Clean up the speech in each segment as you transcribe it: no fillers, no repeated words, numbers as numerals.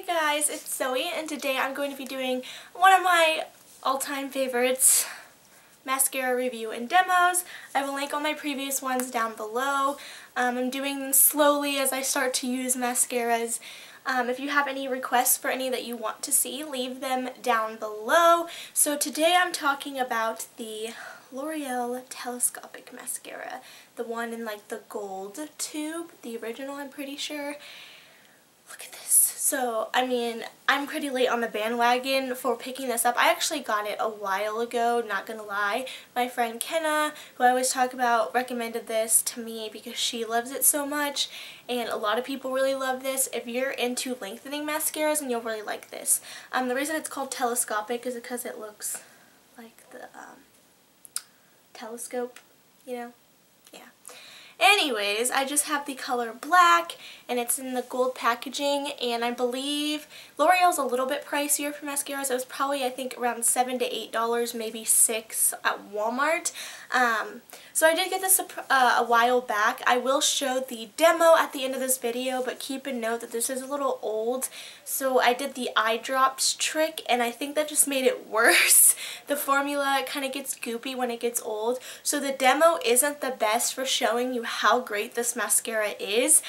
Hey guys, it's Zoe, and today I'm going to be doing one of my all-time favorites, mascara review and demos. I will link all my previous ones down below. I'm doing them slowly as I start to use mascaras. If you have any requests for any that you want to see, leave them down below. So today I'm talking about the L'Oreal Telescopic Mascara, the one in like the gold tube, the original I'm pretty sure. Look at this. So, I mean, I'm pretty late on the bandwagon for picking this up. I actually got it a while ago, not gonna lie. My friend Kenna, who I always talk about, recommended this to me because she loves it so much, and a lot of people really love this. If you're into lengthening mascaras, then you'll really like this. The reason it's called telescopic is because it looks like the telescope, you know? Yeah. Anyways, I just have the color black, and it's in the gold packaging, and I believe L'Oreal's a little bit pricier for mascaras. It was probably, I think, around $7 to $8, maybe $6 at Walmart. So I did get this a while back. I will show the demo at the end of this video, but keep in note that this is a little old. So I did the eye drops trick, and I think that just made it worse. The formula kind of gets goopy when it gets old. So the demo isn't the best for showing you how great this mascara is.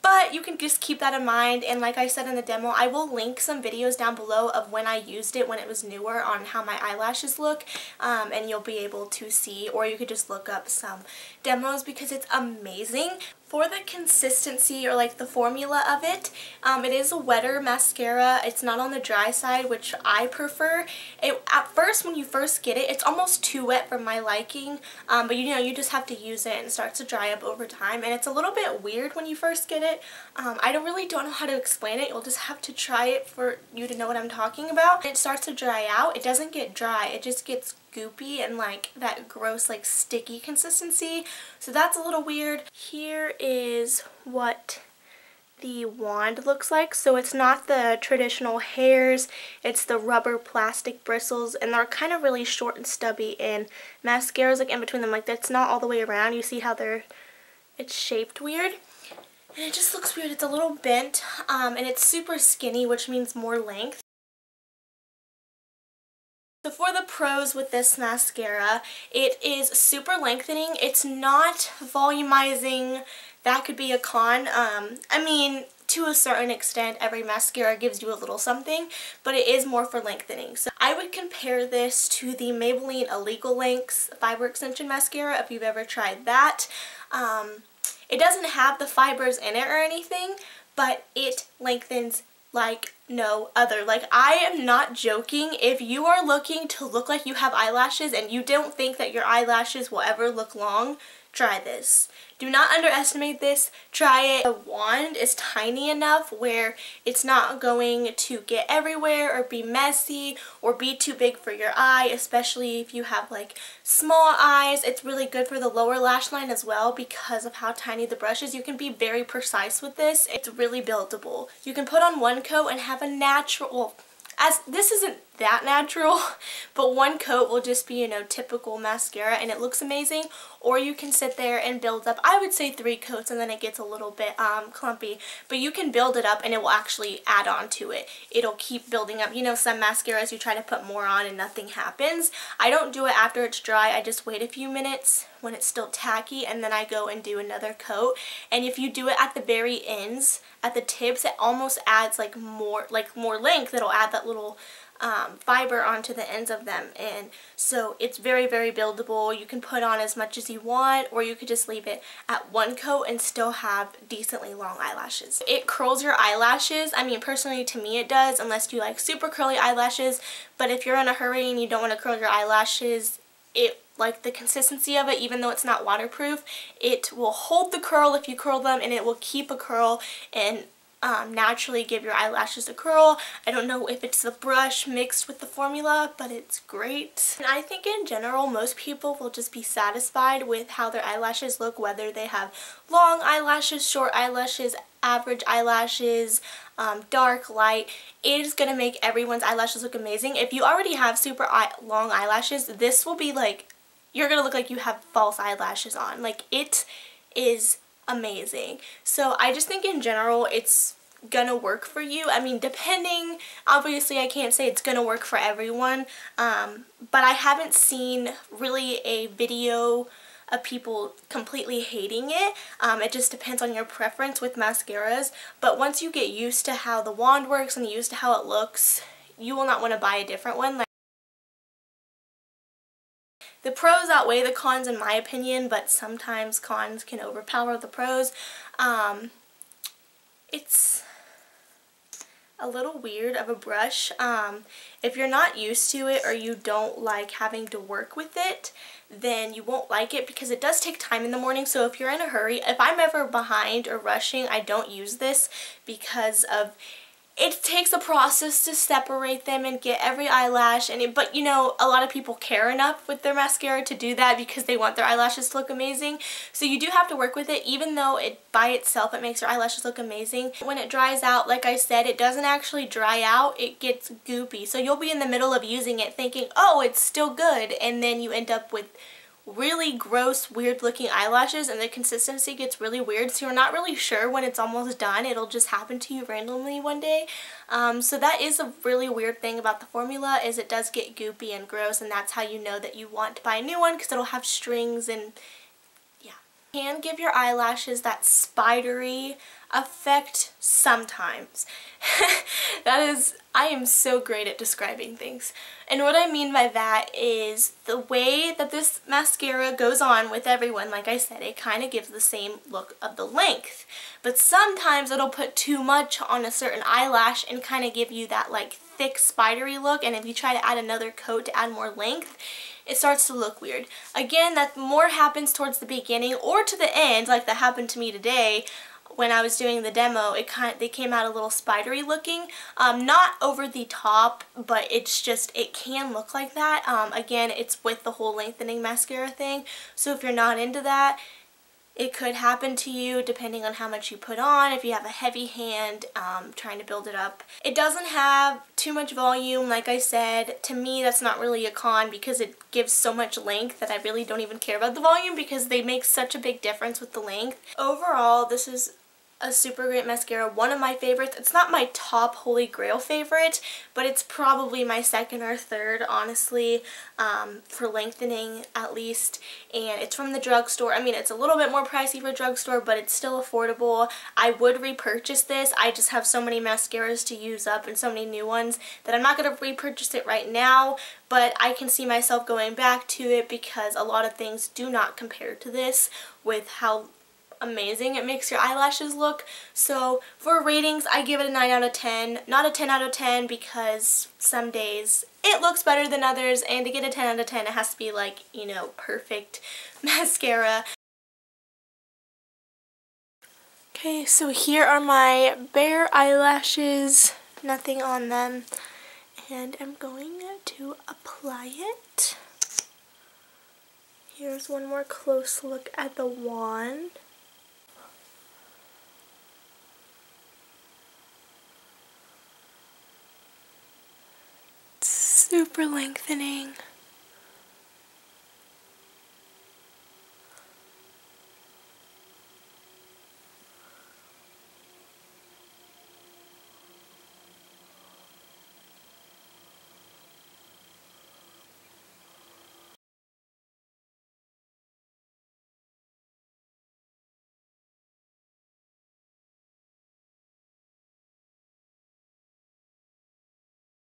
But you can just keep that in mind, and like I said in the demo, I will link some videos down below of when I used it when it was newer on how my eyelashes look, and you'll be able to see, or you could just look up some demos because it's amazing. For the consistency or like the formula of it, it is a wetter mascara. It's not on the dry side, which I prefer. At first, when you first get it, it's almost too wet for my liking, but you know, you just have to use it and it starts to dry up over time, and it's a little bit weird when you first get it. I don't know how to explain it. You'll just have to try it for you to know what I'm talking about. It starts to dry out. It doesn't get dry. It just gets goopy and like that gross like sticky consistency, so that's a little weird. Here is what the wand looks like. So it's not the traditional hairs, it's the rubber plastic bristles, and they're kind of really short and stubby, and mascaras like in between them, like that's not all the way around. You see how it's shaped weird, and it just looks weird. It's a little bent, and it's super skinny, which means more length. So for the pros with this mascara, it is super lengthening. It's not volumizing. That could be a con. I mean, to a certain extent, every mascara gives you a little something, but it is more for lengthening. So I would compare this to the Maybelline Illegal Lengths Fiber Extension Mascara if you've ever tried that. It doesn't have the fibers in it or anything, but it lengthens like no other. Like, I am not joking. If you are looking to look like you have eyelashes and you don't think that your eyelashes will ever look long, try this. Do not underestimate this. Try it. The wand is tiny enough where it's not going to get everywhere or be messy or be too big for your eye, especially if you have like small eyes. It's really good for the lower lash line as well because of how tiny the brush is. You can be very precise with this. It's really buildable. You can put on one coat and have a natural, as this isn't that natural, but one coat will just be, you know, typical mascara, and it looks amazing. Or you can sit there and build up, I would say 3 coats, and then it gets a little bit clumpy, but you can build it up and it will actually add on to it. It'll keep building up. You know, some mascaras you try to put more on and nothing happens. I don't do it after it's dry. I just wait a few minutes when it's still tacky, and then I go and do another coat. And if you do it at the very ends, at the tips, it almost adds like more length. It'll add that little fiber onto the ends of them, and so it's very, very buildable. You can put on as much as you want, or you could just leave it at one coat and still have decently long eyelashes. It curls your eyelashes. I mean, personally to me it does, unless you like super curly eyelashes, but if you're in a hurry and you don't want to curl your eyelashes, like the consistency of it, even though it's not waterproof, it will hold the curl if you curl them, and it will keep a curl and naturally give your eyelashes a curl. I don't know if it's the brush mixed with the formula, but it's great. And I think in general, most people will just be satisfied with how their eyelashes look, whether they have long eyelashes, short eyelashes, average eyelashes, dark, light. It is going to make everyone's eyelashes look amazing. If you already have super long eyelashes, this will be like, you're going to look like you have false eyelashes on. Like, it is amazing. So I just think in general it's gonna work for you. I mean, depending, obviously I can't say it's gonna work for everyone, but I haven't seen really a video of people completely hating it. It just depends on your preference with mascaras, but once you get used to how the wand works and used to how it looks, you will not want to buy a different one. Like, the pros outweigh the cons in my opinion, but sometimes cons can overpower the pros. It's a little weird of a brush. If you're not used to it or you don't like having to work with it, then you won't like it because it does take time in the morning. So if you're in a hurry, if I'm ever behind or rushing, I don't use this because of it takes a process to separate them and get every eyelash, but you know, a lot of people care enough with their mascara to do that because they want their eyelashes to look amazing. So you do have to work with it, even though it by itself it makes your eyelashes look amazing. When it dries out, like I said, it doesn't actually dry out, it gets goopy. So you'll be in the middle of using it thinking, oh, it's still good, and then you end up with really gross, weird looking eyelashes, and the consistency gets really weird, so you're not really sure when it's almost done. It'll just happen to you randomly one day. So that is a really weird thing about the formula, is it does get goopy and gross, and that's how you know that you want to buy a new one, because it'll have strings and yeah. You can give your eyelashes that spidery effect sometimes. I am so great at describing things. And what I mean by that is the way that this mascara goes on with everyone, like I said, it kind of gives the same look of the length. But sometimes it'll put too much on a certain eyelash and kind of give you that like thick spidery look, and if you try to add another coat to add more length, it starts to look weird. Again, that more happens towards the beginning or to the end, like that happened to me today. When I was doing the demo, they came out a little spidery looking. Not over the top, but it's just, it can look like that. Again, it's with the whole lengthening mascara thing. So if you're not into that, it could happen to you depending on how much you put on, if you have a heavy hand trying to build it up. It doesn't have too much volume, like I said. To me, that's not really a con because it gives so much length that I really don't even care about the volume because they make such a big difference with the length. Overall, this is a super great mascara, one of my favorites. It's not my top holy grail favorite, but it's probably my second or third, honestly, for lengthening at least. And it's from the drugstore. I mean, it's a little bit more pricey for drugstore, but it's still affordable. I would repurchase this. I just have so many mascaras to use up and so many new ones that I'm not going to repurchase it right now, but I can see myself going back to it because a lot of things do not compare to this with how amazing it makes your eyelashes look. So for ratings, I give it a 9 out of 10. Not a 10 out of 10 because some days it looks better than others, and to get a 10 out of 10 it has to be like, you know, perfect mascara. Okay, so here are my bare eyelashes, nothing on them, and I'm going to apply it. Here's one more close look at the wand. Super lengthening.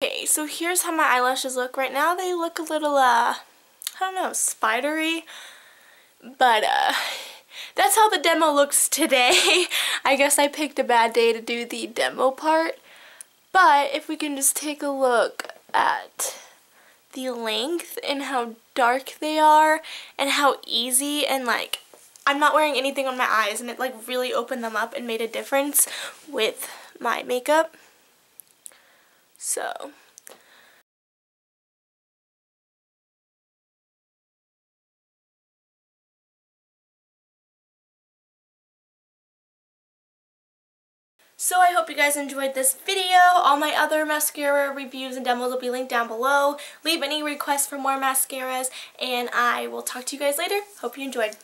Okay, so here's how my eyelashes look right now. They look a little, I don't know, spidery, but that's how the demo looks today. I guess I picked a bad day to do the demo part, but if we can just take a look at the length and how dark they are and how easy, and like, I'm not wearing anything on my eyes, and it like really opened them up and made a difference with my makeup. So I hope you guys enjoyed this video. All my other mascara reviews and demos will be linked down below. Leave any requests for more mascaras, and I will talk to you guys later. Hope you enjoyed.